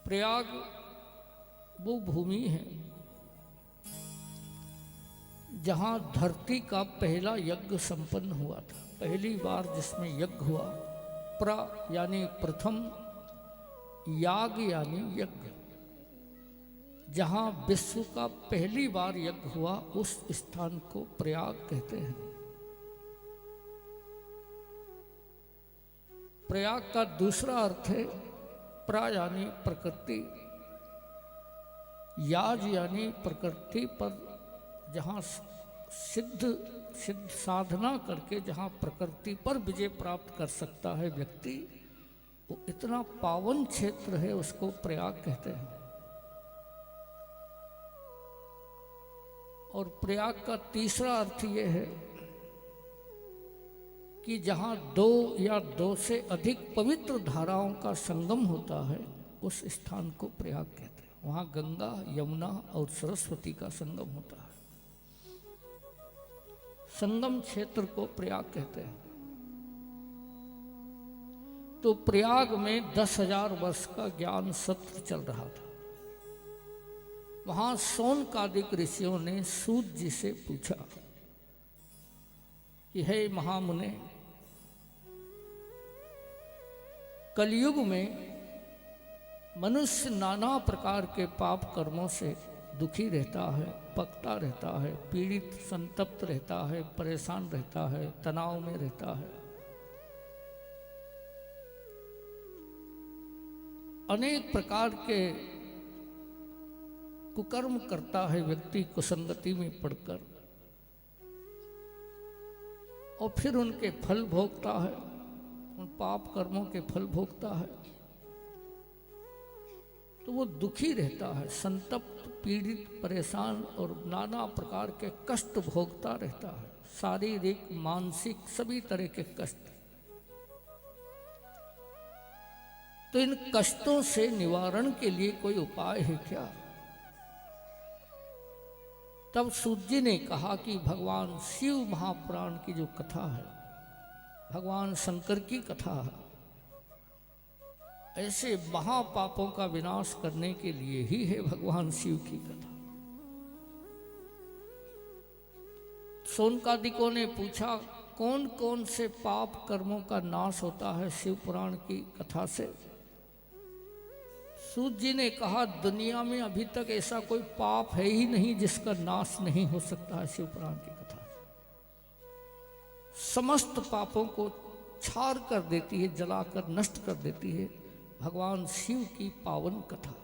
प्रयाग वो भूमि है जहां धरती का पहला यज्ञ संपन्न हुआ था। पहली बार जिसमें यज्ञ हुआ, यानी प्रथम, याग यानी यज्ञ, जहां विश्व का पहली बार यज्ञ हुआ उस स्थान को प्रयाग कहते हैं। प्रयाग का दूसरा अर्थ है प्रा यानी प्रकृति, याज यानी प्रकृति पर जहाँ सिद्ध साधना करके जहाँ प्रकृति पर विजय प्राप्त कर सकता है व्यक्ति, वो इतना पावन क्षेत्र है, उसको प्रयाग कहते हैं। और प्रयाग का तीसरा अर्थ ये है कि जहाँ दो या दो से अधिक पवित्र धाराओं का संगम होता है उस स्थान को प्रयाग कहते हैं। वहाँ गंगा, यमुना और सरस्वती का संगम होता है, संगम क्षेत्र को प्रयाग कहते हैं। तो प्रयाग में 10,000 वर्ष का ज्ञान सत्र चल रहा था। वहां शौनकादिक ऋषियों ने सूत जी से पूछा कि हे महामुने, कलयुग में मनुष्य नाना प्रकार के पाप कर्मों से दुखी रहता है, पकता रहता है, पीड़ित संतप्त रहता है, परेशान रहता है, तनाव में रहता है। अनेक प्रकार के कुकर्म करता है व्यक्ति कुसंगति में पड़कर, और फिर उनके फल भोगता है, उन पाप कर्मों के फल भोगता है। तो वो दुखी रहता है, संतप्त, पीड़ित, परेशान और नाना प्रकार के कष्ट भोगता रहता है, शारीरिक, मानसिक सभी तरह के कष्ट। तो इन कष्टों से निवारण के लिए कोई उपाय है क्या? तब सूत जी ने कहा कि भगवान शिव महापुराण की जो कथा है, भगवान शंकर की कथा है, ऐसे महापापों का विनाश करने के लिए ही है भगवान शिव की कथा। शौनकादिकों ने पूछा कौन कौन से पाप कर्मों का नाश होता है शिव पुराण की कथा से? सूत जी ने कहा दुनिया में अभी तक ऐसा कोई पाप है ही नहीं जिसका नाश नहीं हो सकता है शिव पुराण की कथा। समस्त पापों को छार कर देती है, जलाकर नष्ट कर देती है भगवान शिव की पावन कथा।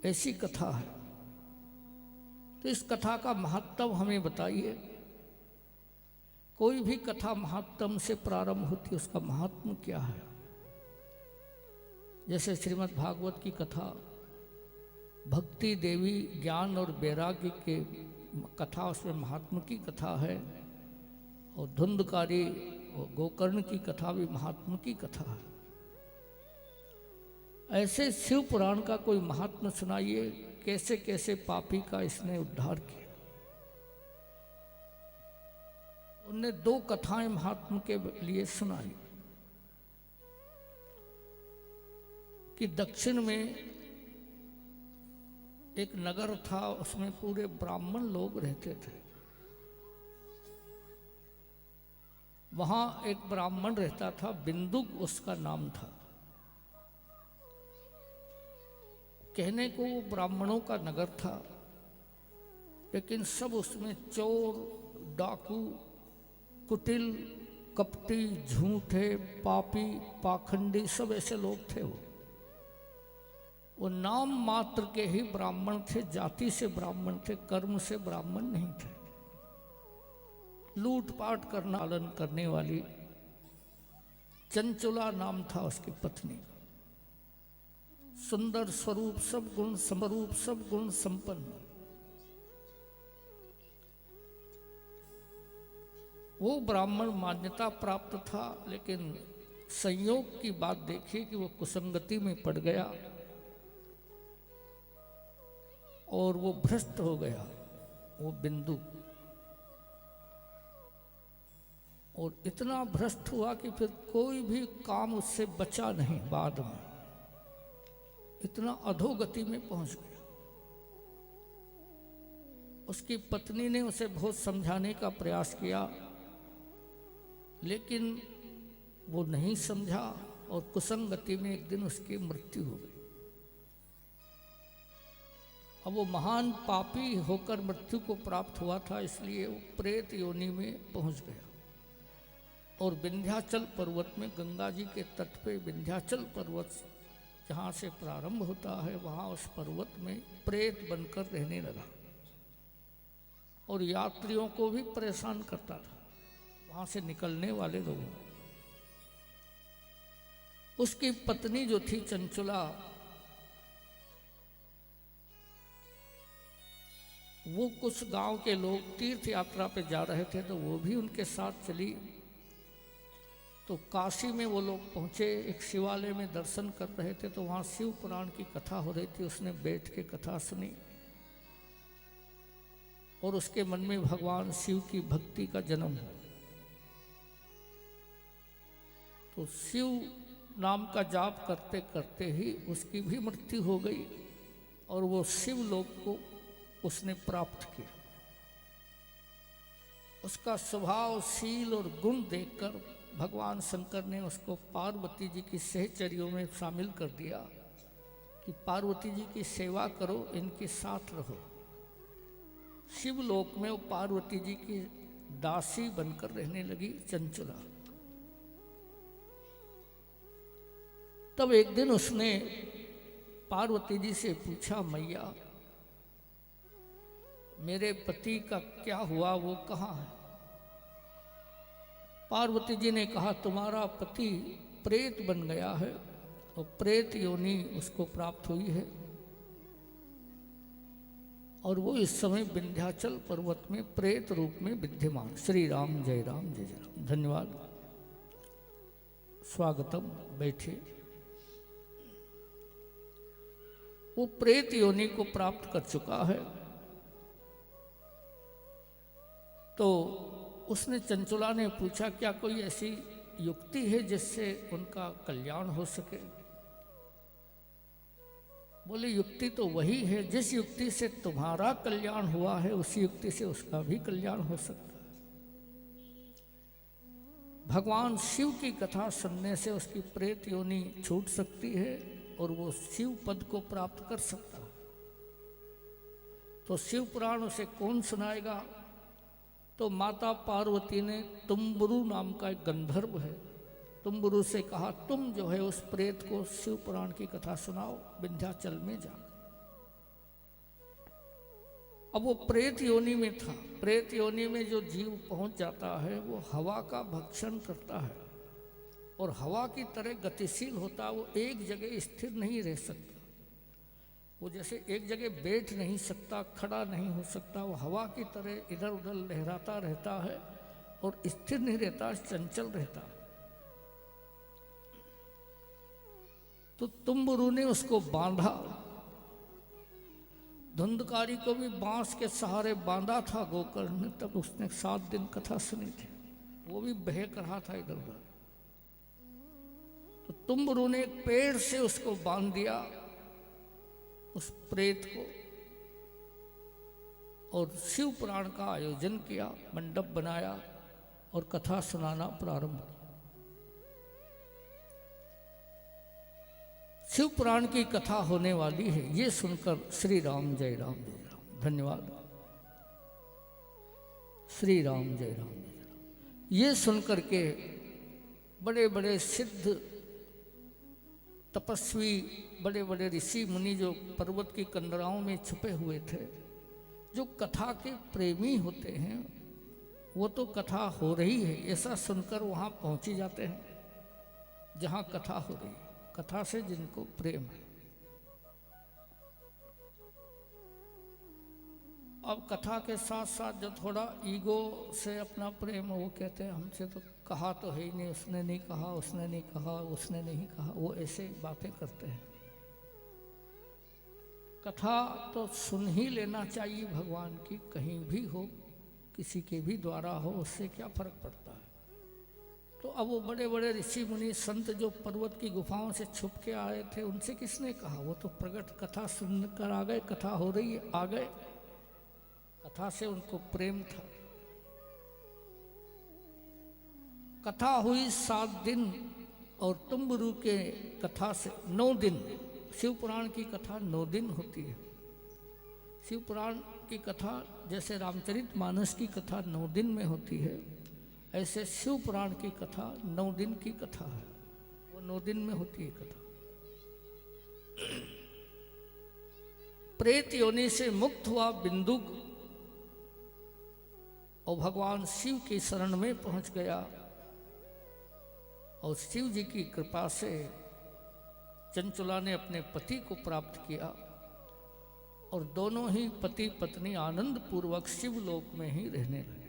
ऐसी कथा है। तो इस कथा का महत्व हमें बताइए। कोई भी कथा महात्म से प्रारंभ होती है, उसका महात्म क्या है? जैसे श्रीमद् भागवत की कथा, भक्ति देवी ज्ञान और वैराग्य के कथा, उसमें महात्म की कथा है। और धुंधकारी और गोकर्ण की कथा भी महात्म की कथा है। ऐसे शिव पुराण का कोई महात्म सुनाइए, कैसे कैसे पापी का इसने उद्धार किया। उनने 2 कथाएं महात्म के लिए सुनाई कि दक्षिण में एक नगर था, उसमें पूरे ब्राह्मण लोग रहते थे। वहां एक ब्राह्मण रहता था, बिंदुक उसका नाम था। कहने को वो ब्राह्मणों का नगर था, लेकिन सब उसमें चोर, डाकू, कुटिल, कपटी, झूठे, पापी, पाखंडी सब ऐसे लोग थे। वो नाम मात्र के ही ब्राह्मण थे, जाति से ब्राह्मण थे, कर्म से ब्राह्मण नहीं थे। लूटपाट करना पालन करने वाली चंचुला नाम था उसकी पत्नी। सुंदर स्वरूप, सब गुण समरूप, सब गुण संपन्न। वो ब्राह्मण मान्यता प्राप्त था, लेकिन संयोग की बात देखिए कि वो कुसंगति में पड़ गया और वो भ्रष्ट हो गया, वो बिंदु। और इतना भ्रष्ट हुआ कि फिर कोई भी काम उससे बचा नहीं। बाद में इतना अधोगति में पहुंच गया। उसकी पत्नी ने उसे बहुत समझाने का प्रयास किया, लेकिन वो नहीं समझा और कुसंगति में एक दिन उसकी मृत्यु हो गई। अब वो महान पापी होकर मृत्यु को प्राप्त हुआ था, इसलिए वो प्रेत योनि में पहुंच गया। और विंध्याचल पर्वत में, गंगा जी के तट पे विंध्याचल पर्वत जहाँ से प्रारंभ होता है, वहाँ उस पर्वत में प्रेत बनकर रहने लगा और यात्रियों को भी परेशान करता था, वहाँ से निकलने वाले लोगों। उसकी पत्नी जो थी चंचुला, वो कुछ गांव के लोग तीर्थ यात्रा पे जा रहे थे तो वो भी उनके साथ चली। तो काशी में वो लोग पहुँचे, एक शिवालय में दर्शन कर रहे थे तो वहाँ शिव पुराण की कथा हो रही थी। उसने बैठ के कथा सुनी और उसके मन में भगवान शिव की भक्ति का जन्म हुआ। तो शिव नाम का जाप करते करते ही उसकी भी मृत्यु हो गई और वो शिव लोक को उसने प्राप्त किया। उसका स्वभाव, शील और गुण देखकर भगवान शंकर ने उसको पार्वती जी की सहचर्यों में शामिल कर दिया कि पार्वती जी की सेवा करो, इनके साथ रहो। शिवलोक में वो पार्वती जी की दासी बनकर रहने लगी चंचुला। तब एक दिन उसने पार्वती जी से पूछा, मैया मेरे पति का क्या हुआ, वो कहाँ है? पार्वती जी ने कहा, तुम्हारा पति प्रेत बन गया है और प्रेत योनि उसको प्राप्त हुई है और वो इस समय विंध्याचल पर्वत में प्रेत रूप में विद्यमान। श्री राम जय राम जय जय राम। धन्यवाद, स्वागतम, बैठिए। वो प्रेत योनि को प्राप्त कर चुका है। तो उसने, चंचुला ने पूछा, क्या कोई ऐसी युक्ति है जिससे उनका कल्याण हो सके? बोले, युक्ति तो वही है, जिस युक्ति से तुम्हारा कल्याण हुआ है उसी युक्ति से उसका भी कल्याण हो सकता है। भगवान शिव की कथा सुनने से उसकी प्रेत योनि छूट सकती है और वो शिव पद को प्राप्त कर सकता है। तो शिव पुराण उसे कौन सुनाएगा? तो माता पार्वती ने तुम्बुरु नाम का एक गंधर्व है, तुम्बुरु से कहा, तुम जो है उस प्रेत को शिव पुराण की कथा सुनाओ विंध्याचल में जा। अब वो प्रेत योनि में था। प्रेत योनि में जो जीव पहुंच जाता है वो हवा का भक्षण करता है और हवा की तरह गतिशील होता है। वो एक जगह स्थिर नहीं रह सकता। वो जैसे एक जगह बैठ नहीं सकता, खड़ा नहीं हो सकता, वो हवा की तरह इधर उधर लहराता रहता है और स्थिर नहीं रहता, चंचल रहता। तो तुम्बुरु ने उसको बांधा। धुंधकारी को भी बांस के सहारे बांधा था गोकर्ण ने, तब उसने 7 दिन कथा सुनी थी। वो भी बहक रहा था इधर उधर। तो तुम्बुरु ने एक पेड़ से उसको बांध दिया, उस प्रेत को, और शिव पुराण का आयोजन किया, मंडप बनाया और कथा सुनाना प्रारंभ किया। शिव पुराण की कथा होने वाली है, ये सुनकर श्री राम जय राम जय राम। धन्यवाद, श्री राम जय राम जय राम। ये सुनकर के बड़े बड़े सिद्ध तपस्वी, बड़े बड़े ऋषि मुनि जो पर्वत की कंदराओं में छुपे हुए थे, जो कथा के प्रेमी होते हैं, वो तो कथा हो रही है ऐसा सुनकर वहाँ पहुँच ही जाते हैं जहाँ कथा हो रही है, कथा से जिनको प्रेम है। अब कथा के साथ साथ जो थोड़ा ईगो से अपना प्रेम, वो कहते हैं हमसे तो कहा तो है ही नहीं, उसने नहीं कहा, उसने नहीं कहा, उसने नहीं कहा, वो ऐसे बातें करते हैं। कथा तो सुन ही लेना चाहिए भगवान की, कहीं भी हो, किसी के भी द्वारा हो, उससे क्या फर्क पड़ता है। तो अब वो बड़े बड़े ऋषि मुनि संत जो पर्वत की गुफाओं से छुप के आए थे, उनसे किसने कहा? वो तो प्रकट कथा सुनकर आ गए, कथा हो रही है, आ गए। कथा से उनको प्रेम था। कथा हुई 7 दिन और तुम्बुरु के कथा से 9 दिन। शिव पुराण की कथा 9 दिन होती है। शिव पुराण की कथा जैसे रामचरितमानस की कथा 9 दिन में होती है, ऐसे शिव पुराण की कथा 9 दिन की कथा है। वो 9 दिन में होती है कथा। प्रेत योनि से मुक्त हुआ बिंदुक और भगवान शिव की शरण में पहुंच गया और शिव जी की कृपा से चंचुला ने अपने पति को प्राप्त किया और दोनों ही पति पत्नी आनंद पूर्वक शिवलोक में ही रहने लगे।